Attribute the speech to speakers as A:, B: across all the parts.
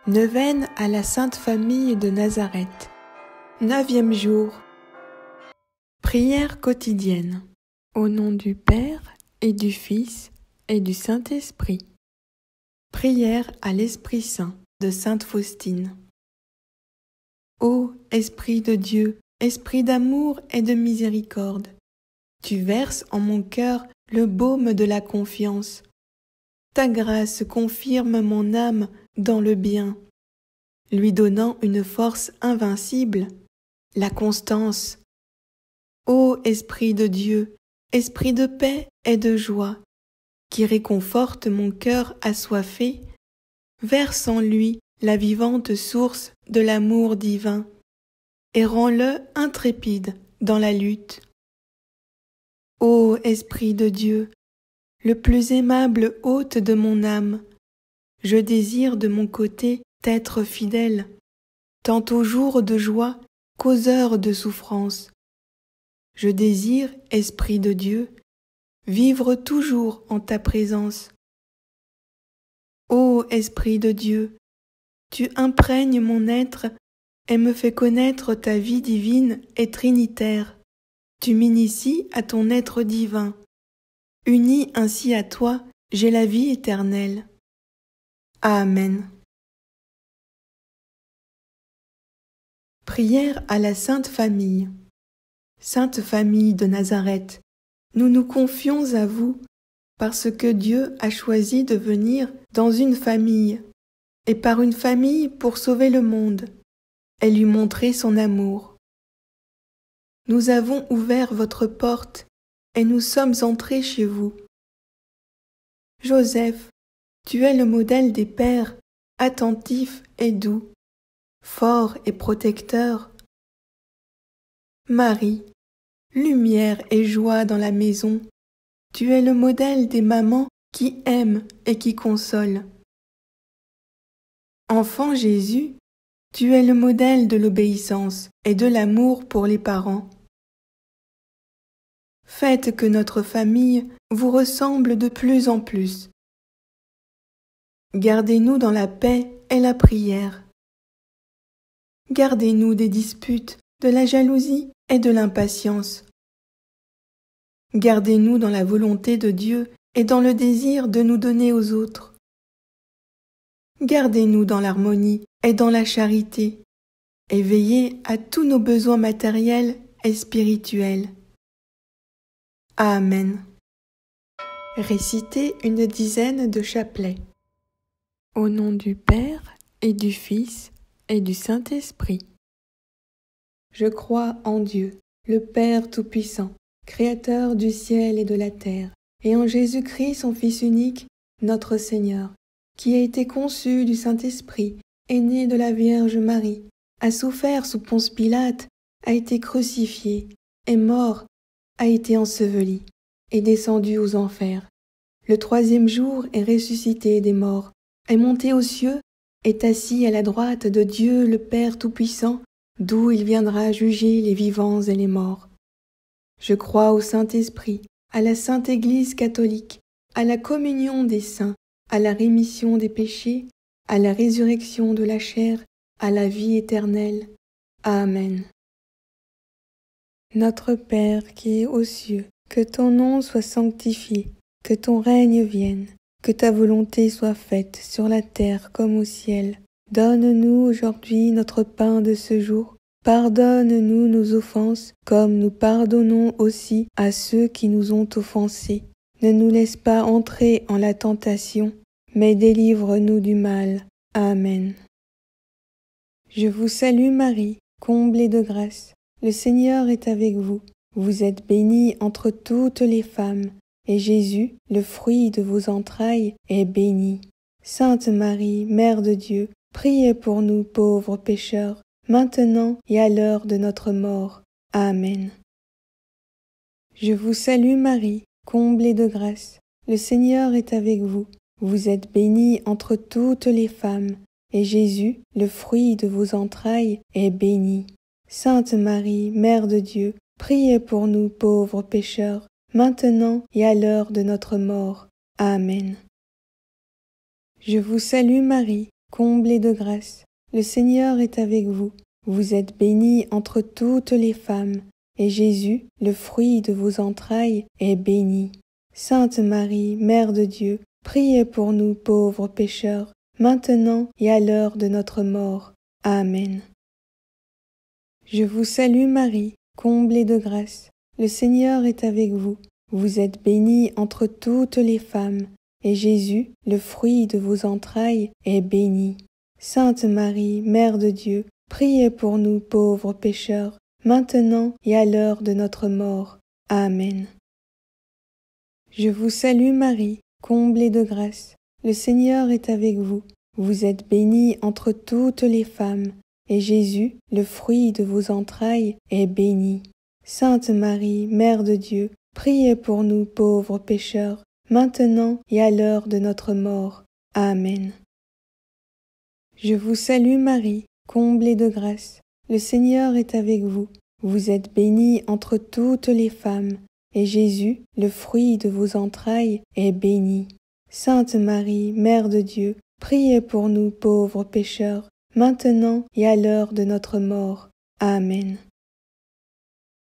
A: Neuvaine à la Sainte Famille de Nazareth. 9e jour. Prière quotidienne. Au nom du Père et du Fils et du Saint-Esprit. Prière à l'Esprit Saint de Sainte Faustine. Ô Esprit de Dieu, Esprit d'amour et de miséricorde, tu verses en mon cœur le baume de la confiance. Ta grâce confirme mon âme dans le bien, lui donnant une force invincible, la constance. Ô Esprit de Dieu, Esprit de paix et de joie, qui réconforte mon cœur assoiffé, verse en lui la vivante source de l'amour divin, et rends-le intrépide dans la lutte. Ô Esprit de Dieu, le plus aimable hôte de mon âme, je désire de mon côté t'être fidèle, tant aux jours de joie qu'aux heures de souffrance. Je désire, Esprit de Dieu, vivre toujours en ta présence. Ô Esprit de Dieu, tu imprègnes mon être et me fais connaître ta vie divine et trinitaire. Tu m'inities à ton être divin. Uni ainsi à toi, j'ai la vie éternelle. Amen. Prière à la Sainte Famille. Sainte Famille de Nazareth, nous nous confions à vous parce que Dieu a choisi de venir dans une famille, et par une famille pour sauver le monde et lui montrer son amour. Nous avons ouvert votre porte et nous sommes entrés chez vous. Joseph, tu es le modèle des pères, attentifs et doux, forts et protecteurs. Marie, lumière et joie dans la maison, tu es le modèle des mamans qui aiment et qui consolent. Enfant Jésus, tu es le modèle de l'obéissance et de l'amour pour les parents. Faites que notre famille vous ressemble de plus en plus. Gardez-nous dans la paix et la prière. Gardez-nous des disputes, de la jalousie et de l'impatience. Gardez-nous dans la volonté de Dieu et dans le désir de nous donner aux autres. Gardez-nous dans l'harmonie et dans la charité, et veillez à tous nos besoins matériels et spirituels. Amen. Récitez une dizaine de chapelets. Au nom du Père et du Fils et du Saint-Esprit. Je crois en Dieu, le Père Tout-Puissant, Créateur du ciel et de la terre, et en Jésus-Christ, son Fils unique, notre Seigneur, qui a été conçu du Saint-Esprit, est né de la Vierge Marie, a souffert sous Ponce Pilate, a été crucifié, est mort, a été enseveli, est descendu aux enfers. Le 3e jour est ressuscité des morts, est monté aux cieux, est assis à la droite de Dieu le Père Tout-Puissant, d'où il viendra juger les vivants et les morts. Je crois au Saint-Esprit, à la Sainte Église catholique, à la communion des saints, à la rémission des péchés, à la résurrection de la chair, à la vie éternelle. Amen. Notre Père qui es aux cieux, que ton nom soit sanctifié, que ton règne vienne, que ta volonté soit faite sur la terre comme au ciel. Donne-nous aujourd'hui notre pain de ce jour. Pardonne-nous nos offenses, comme nous pardonnons aussi à ceux qui nous ont offensés. Ne nous laisse pas entrer en la tentation, mais délivre-nous du mal. Amen. Je vous salue Marie, comblée de grâce. Le Seigneur est avec vous. Vous êtes bénie entre toutes les femmes, et Jésus, le fruit de vos entrailles, est béni. Sainte Marie, Mère de Dieu, priez pour nous pauvres pécheurs, maintenant et à l'heure de notre mort. Amen. Je vous salue Marie, comblée de grâce. Le Seigneur est avec vous. Vous êtes bénie entre toutes les femmes, et Jésus, le fruit de vos entrailles, est béni. Sainte Marie, Mère de Dieu, priez pour nous pauvres pécheurs, maintenant et à l'heure de notre mort. Amen. Je vous salue Marie, comblée de grâce, le Seigneur est avec vous. Vous êtes bénie entre toutes les femmes, et Jésus, le fruit de vos entrailles, est béni. Sainte Marie, Mère de Dieu, priez pour nous pauvres pécheurs, maintenant et à l'heure de notre mort. Amen. Je vous salue Marie, comblée de grâce, le Seigneur est avec vous. Vous êtes bénie entre toutes les femmes, et Jésus, le fruit de vos entrailles, est béni. Sainte Marie, Mère de Dieu, priez pour nous pauvres pécheurs, maintenant et à l'heure de notre mort. Amen. Je vous salue Marie, comblée de grâce, le Seigneur est avec vous. Vous êtes bénie entre toutes les femmes, et Jésus, le fruit de vos entrailles, est béni. Sainte Marie, Mère de Dieu, priez pour nous pauvres pécheurs, maintenant et à l'heure de notre mort. Amen. Je vous salue Marie, comblée de grâce, le Seigneur est avec vous. Vous êtes bénie entre toutes les femmes, et Jésus, le fruit de vos entrailles, est béni. Sainte Marie, Mère de Dieu, priez pour nous pauvres pécheurs, maintenant et à l'heure de notre mort. Amen.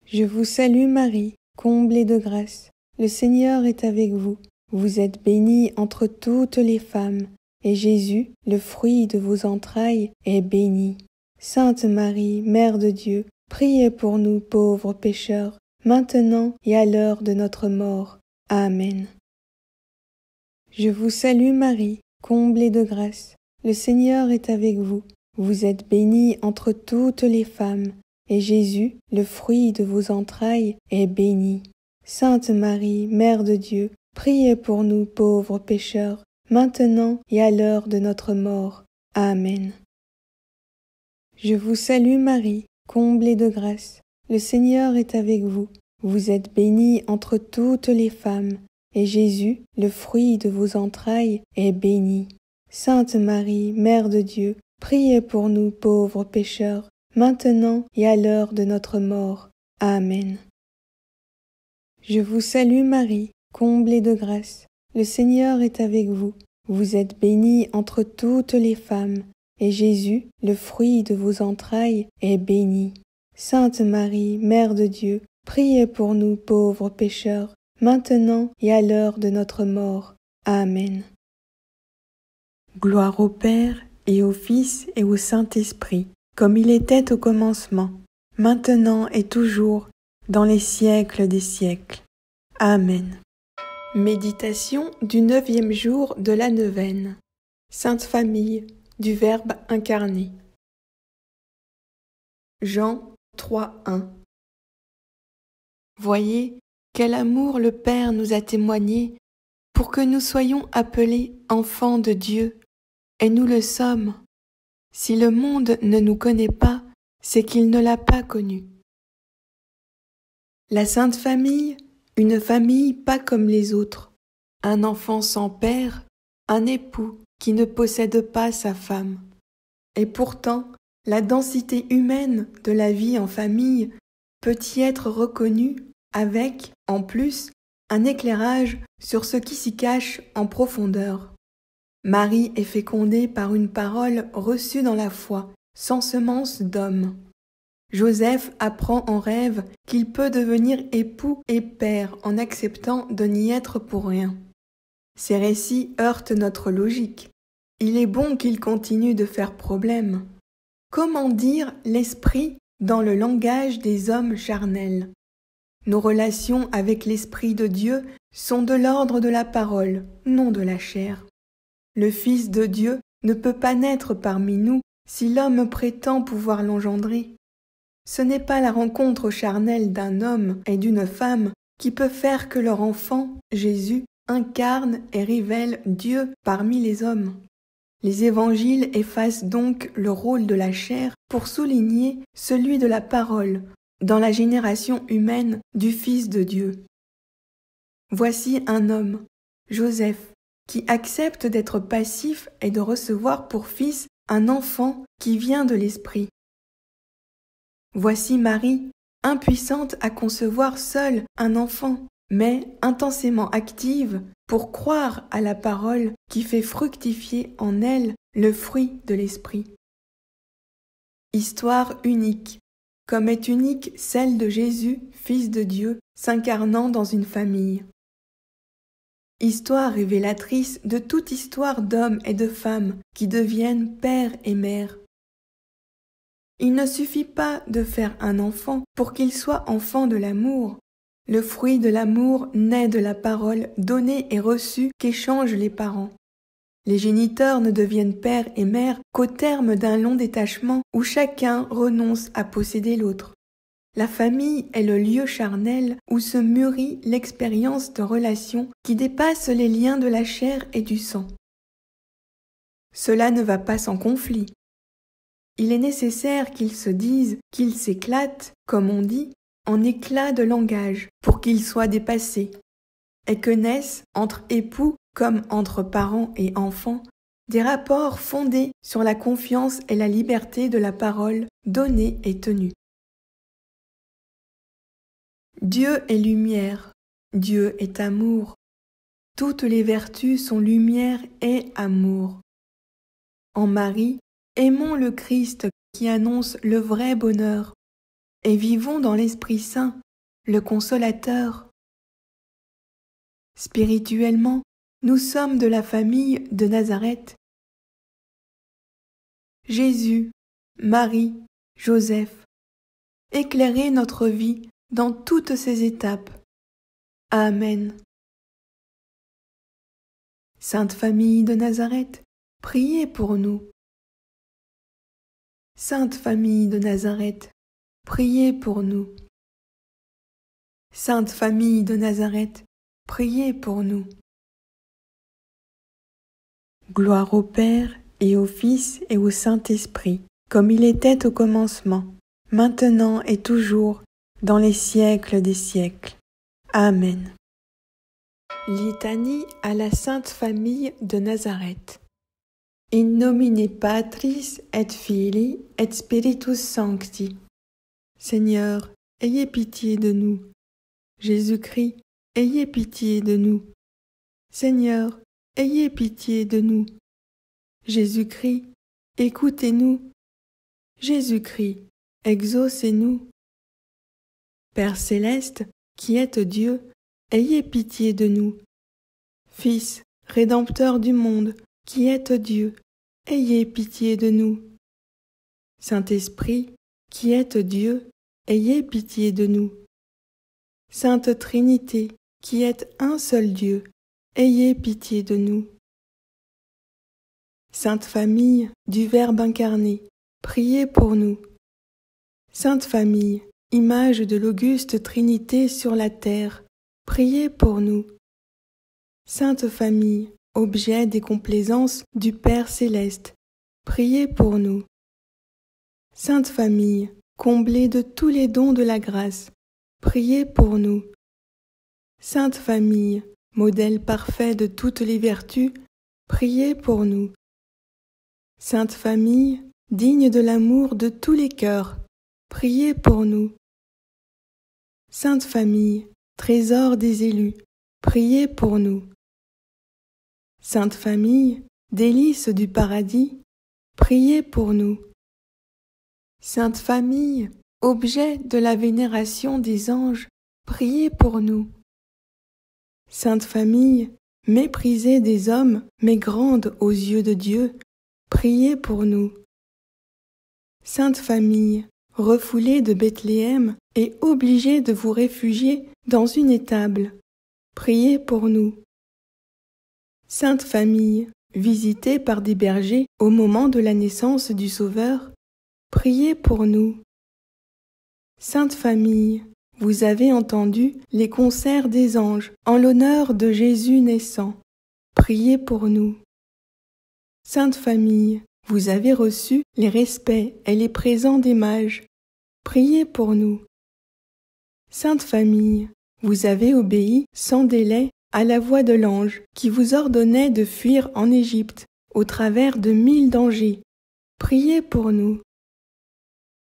A: Je vous salue Marie, comblée de grâce, le Seigneur est avec vous. Vous êtes bénie entre toutes les femmes, et Jésus, le fruit de vos entrailles, est béni. Sainte Marie, Mère de Dieu, priez pour nous pauvres pécheurs, maintenant et à l'heure de notre mort. Amen. Je vous salue Marie, comblée de grâce, le Seigneur est avec vous. Vous êtes bénie entre toutes les femmes, et Jésus, le fruit de vos entrailles, est béni. Sainte Marie, Mère de Dieu, priez pour nous pauvres pécheurs, maintenant et à l'heure de notre mort. Amen. Je vous salue Marie, comblée de grâce, le Seigneur est avec vous. Vous êtes bénie entre toutes les femmes, et Jésus, le fruit de vos entrailles, est béni. Sainte Marie, Mère de Dieu, priez pour nous pauvres pécheurs, maintenant et à l'heure de notre mort. Amen. Je vous salue Marie, comblée de grâce, le Seigneur est avec vous. Vous êtes bénie entre toutes les femmes, et Jésus, le fruit de vos entrailles, est béni. Sainte Marie, Mère de Dieu, priez pour nous pauvres pécheurs, maintenant et à l'heure de notre mort. Amen. Gloire au Père, et au Fils, et au Saint-Esprit, comme il était au commencement, maintenant et toujours, dans les siècles des siècles. Amen. Méditation du 9e jour de la neuvaine. Sainte Famille du Verbe incarné. Jean 3:1. Voyez quel amour le Père nous a témoigné pour que nous soyons appelés enfants de Dieu, et nous le sommes. Si le monde ne nous connaît pas, c'est qu'il ne l'a pas connu. La Sainte Famille, une famille pas comme les autres, un enfant sans père, un époux qui ne possède pas sa femme. Et pourtant, la densité humaine de la vie en famille peut y être reconnue avec, en plus, un éclairage sur ce qui s'y cache en profondeur. Marie est fécondée par une parole reçue dans la foi, sans semence d'homme. Joseph apprend en rêve qu'il peut devenir époux et père en acceptant de n'y être pour rien. Ces récits heurtent notre logique. Il est bon qu'ils continuent de faire problème. Comment dire l'esprit dans le langage des hommes charnels? Nos relations avec l'Esprit de Dieu sont de l'ordre de la parole, non de la chair. Le Fils de Dieu ne peut pas naître parmi nous si l'homme prétend pouvoir l'engendrer. Ce n'est pas la rencontre charnelle d'un homme et d'une femme qui peut faire que leur enfant, Jésus, incarne et révèle Dieu parmi les hommes. Les évangiles effacent donc le rôle de la chair pour souligner celui de la parole dans la génération humaine du Fils de Dieu. Voici un homme, Joseph, qui accepte d'être passif et de recevoir pour fils un enfant qui vient de l'Esprit. Voici Marie, impuissante à concevoir seule un enfant, mais intensément active pour croire à la parole qui fait fructifier en elle le fruit de l'esprit. Histoire unique, comme est unique celle de Jésus, Fils de Dieu, s'incarnant dans une famille. Histoire révélatrice de toute histoire d'hommes et de femmes qui deviennent père et mère. Il ne suffit pas de faire un enfant pour qu'il soit enfant de l'amour. Le fruit de l'amour naît de la parole donnée et reçue qu'échangent les parents. Les géniteurs ne deviennent père et mère qu'au terme d'un long détachement où chacun renonce à posséder l'autre. La famille est le lieu charnel où se mûrit l'expérience de relations qui dépassent les liens de la chair et du sang. Cela ne va pas sans conflit. Il est nécessaire qu'ils se disent, qu'ils s'éclatent, comme on dit, en éclats de langage, pour qu'ils soient dépassés, et que naissent, entre époux comme entre parents et enfants, des rapports fondés sur la confiance et la liberté de la parole donnée et tenue. Dieu est lumière, Dieu est amour. Toutes les vertus sont lumière et amour. En Marie, aimons le Christ qui annonce le vrai bonheur et vivons dans l'Esprit Saint, le Consolateur. Spirituellement, nous sommes de la famille de Nazareth. Jésus, Marie, Joseph, éclairez notre vie dans toutes ses étapes. Amen. Sainte Famille de Nazareth, priez pour nous. Sainte Famille de Nazareth, priez pour nous. Sainte Famille de Nazareth, priez pour nous. Gloire au Père et au Fils et au Saint-Esprit, comme il était au commencement, maintenant et toujours, dans les siècles des siècles. Amen. Litanie à la Sainte Famille de Nazareth. In nomine Patris et Filii et Spiritus Sancti. Seigneur, ayez pitié de nous. Jésus-Christ, ayez pitié de nous. Seigneur, ayez pitié de nous. Jésus-Christ, écoutez-nous. Jésus-Christ, exaucez-nous. Père céleste, qui êtes Dieu, ayez pitié de nous. Fils, Rédempteur du monde, qui êtes Dieu, ayez pitié de nous. Saint-Esprit, qui êtes Dieu, ayez pitié de nous. Sainte Trinité, qui êtes un seul Dieu, ayez pitié de nous. Sainte Famille du Verbe incarné, priez pour nous. Sainte Famille, image de l'auguste Trinité sur la terre, priez pour nous. Sainte Famille, objet des complaisances du Père céleste, priez pour nous. Sainte Famille, comblée de tous les dons de la grâce, priez pour nous. Sainte Famille, modèle parfait de toutes les vertus, priez pour nous. Sainte Famille, digne de l'amour de tous les cœurs, priez pour nous. Sainte Famille, trésor des élus, priez pour nous. Sainte Famille, délice du paradis, priez pour nous. Sainte Famille, objet de la vénération des anges, priez pour nous. Sainte Famille, méprisée des hommes, mais grande aux yeux de Dieu, priez pour nous. Sainte Famille, refoulée de Bethléem et obligée de vous réfugier dans une étable, priez pour nous. Sainte Famille, visitée par des bergers au moment de la naissance du Sauveur, priez pour nous. Sainte Famille, vous avez entendu les concerts des anges en l'honneur de Jésus naissant, priez pour nous. Sainte Famille, vous avez reçu les respects et les présents des mages, priez pour nous. Sainte Famille, vous avez obéi sans délai à la voix de l'ange qui vous ordonnait de fuir en Égypte au travers de 1000 dangers, priez pour nous.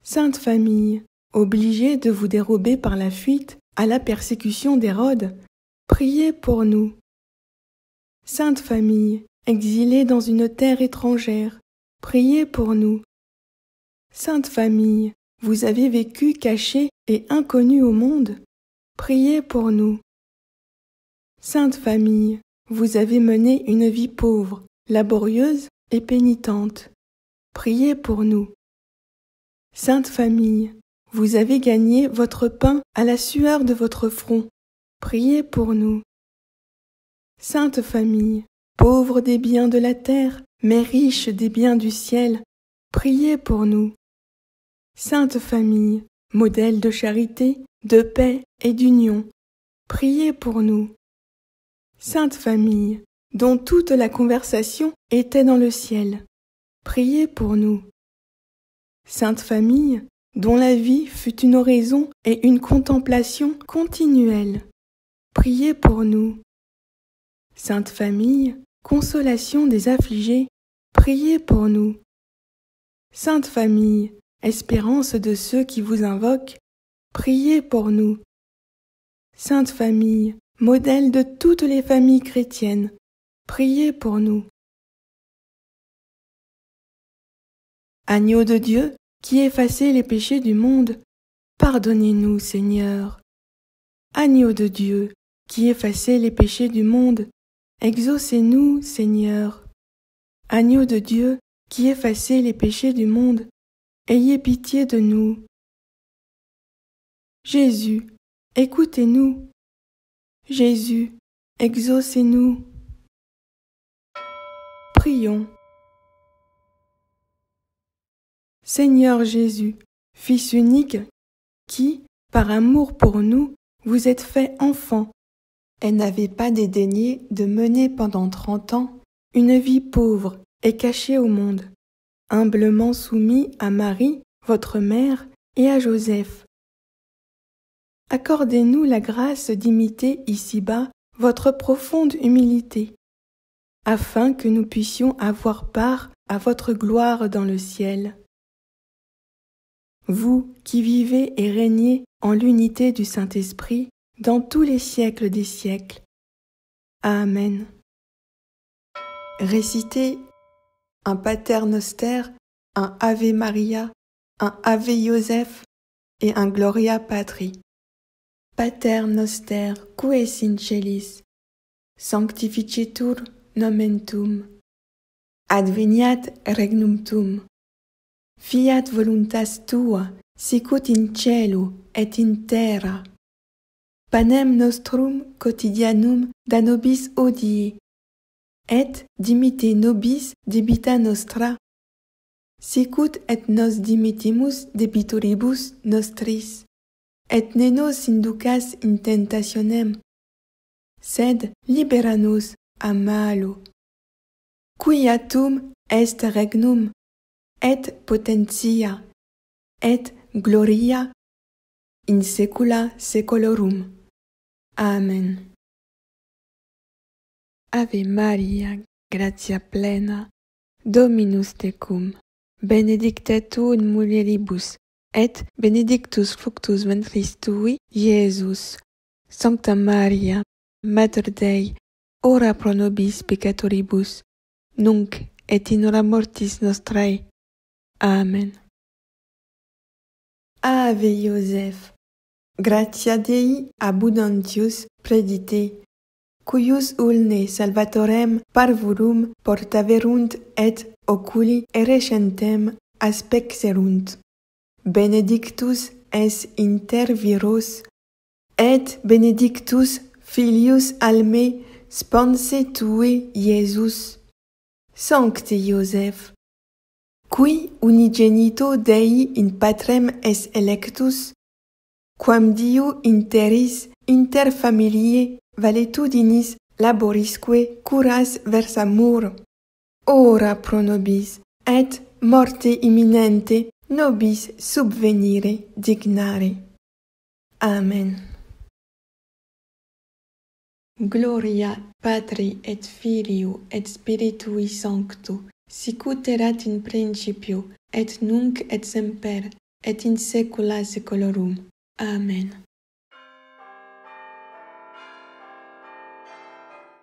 A: Sainte Famille, obligée de vous dérober par la fuite à la persécution d'Hérode, priez pour nous. Sainte Famille, exilée dans une terre étrangère, priez pour nous. Sainte Famille, vous avez vécu cachée et inconnue au monde, priez pour nous. Sainte Famille, vous avez mené une vie pauvre, laborieuse et pénitente, priez pour nous. Sainte Famille, vous avez gagné votre pain à la sueur de votre front, priez pour nous. Sainte Famille, pauvre des biens de la terre, mais riche des biens du ciel, priez pour nous. Sainte Famille, modèle de charité, de paix et d'union, priez pour nous. Sainte Famille, dont toute la conversation était dans le ciel, priez pour nous. Sainte Famille, dont la vie fut une oraison et une contemplation continuelle, priez pour nous. Sainte Famille, consolation des affligés, priez pour nous. Sainte Famille, espérance de ceux qui vous invoquent, priez pour nous. Sainte Famille, modèle de toutes les familles chrétiennes, priez pour nous. Agneau de Dieu, qui effacez les péchés du monde, pardonnez-nous, Seigneur. Agneau de Dieu, qui effacez les péchés du monde, exaucez-nous, Seigneur. Agneau de Dieu, qui effacez les péchés du monde, ayez pitié de nous. Jésus, écoutez-nous. Jésus, exaucez-nous. Prions. Seigneur Jésus, Fils unique, qui, par amour pour nous, vous êtes fait enfant, et n'avez pas dédaigné de mener pendant 30 ans une vie pauvre et cachée au monde, humblement soumis à Marie, votre mère, et à Joseph. Accordez-nous la grâce d'imiter ici-bas votre profonde humilité, afin que nous puissions avoir part à votre gloire dans le ciel. Vous qui vivez et régnez en l'unité du Saint-Esprit dans tous les siècles des siècles. Amen. Récitez un Pater Noster, un Ave Maria, un Ave Joseph et un Gloria Patri. Pater Noster, qui es in celis, sanctificetur nomen tuum, adveniat regnum tuum, fiat voluntas tua, sicut in cielo et in terra. Panem nostrum quotidianum da nobis hodie, et dimite nobis debita nostra, sicut et nos dimittimus debitoribus nostris, et ne nos inducas in tentationem, sed libera nos a malo. Quia tum est regnum, et potentia, et gloria, in saecula saeculorum. Amen. Ave Maria, gratia plena, Dominus tecum, benedicta tu in mulieribus, et benedictus fructus ventris tui, Iesus. Sancta Maria, Mater Dei, ora pro nobis peccatoribus, nunc et in hora mortis nostrae. Amen. Ave Joseph, gratia Dei abundantius predite, cuius ulne salvatorem parvurum portaverunt et oculi erescentem aspexerunt. Benedictus es inter viros, et benedictus filius alme sponse tue Iesus. Sancte Joseph, qui unigenito Dei in patrem es electus, quam Dio interis inter familiae valetudinis laborisque curas versamur, ora pro nobis et morte imminente nobis subvenire dignare. Amen. Gloria Patri et Filio et Spiritui Sancto, sicut erat in principio, et nunc et semper, et in saecula saeculorum. Amen.